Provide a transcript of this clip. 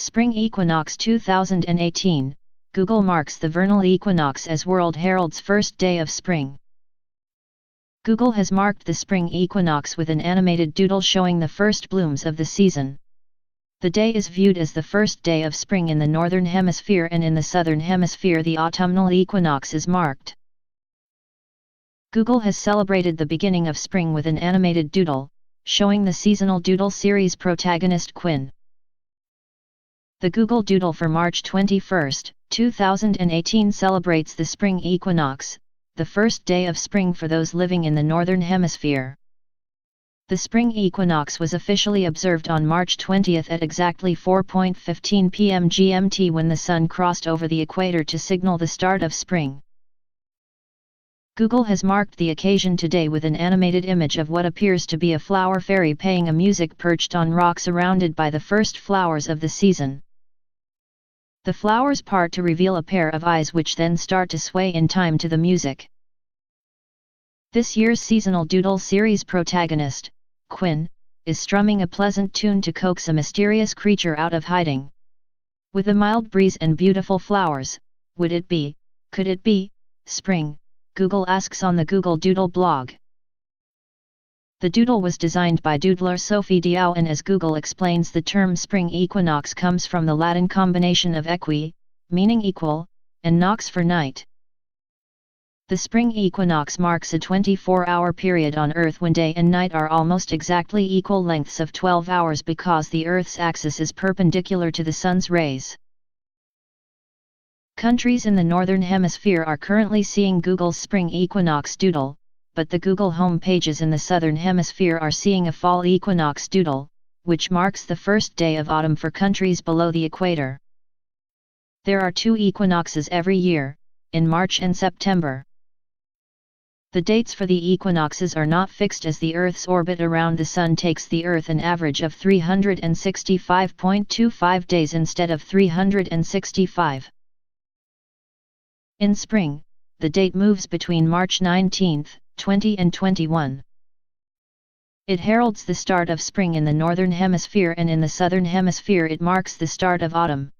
Spring Equinox 2018, Google marks the vernal equinox as World Herald's first day of spring. Google has marked the spring equinox with an animated doodle showing the first blooms of the season. The day is viewed as the first day of spring in the Northern Hemisphere, and in the Southern Hemisphere the autumnal equinox is marked. Google has celebrated the beginning of spring with an animated doodle, showing the seasonal doodle series protagonist Quinn.The Google Doodle for March 21, 2018 celebrates the spring equinox, the first day of spring for those living in the Northern Hemisphere. The spring equinox was officially observed on March 20 at exactly 4:15 p.m. GMT, when the sun crossed over the equator to signal the start of spring. Google has marked the occasion today with an animated image of what appears to be a flower fairy playing a music perched on rock surrounded by the first flowers of the season. The flowers part to reveal a pair of eyes which then start to sway in time to the music. This year's seasonal doodle series protagonist, Quinn, is strumming a pleasant tune to coax a mysterious creature out of hiding. With a mild breeze and beautiful flowers, could it be, spring? Google asks on the Google Doodle blog. The doodle was designed by doodler Sophie Diao, and as Google explains, the term spring equinox comes from the Latin combination of equi, meaning equal, and nox for night. The spring equinox marks a 24-hour period on Earth when day and night are almost exactly equal lengths of 12 hours because the Earth's axis is perpendicular to the Sun's rays. Countries in the Northern Hemisphere are currently seeing Google's spring equinox doodle, but the Google home pages in the Southern Hemisphere are seeing a fall equinox doodle, which marks the first day of autumn for countries below the equator. There are two equinoxes every year, in March and September. The dates for the equinoxes are not fixed, as the Earth's orbit around the Sun takes the Earth an average of 365.25 days instead of 365. In spring, the date moves between March 19, 20 and 21. It heralds the start of spring in the Northern Hemisphere, and in the Southern Hemisphere it marks the start of autumn.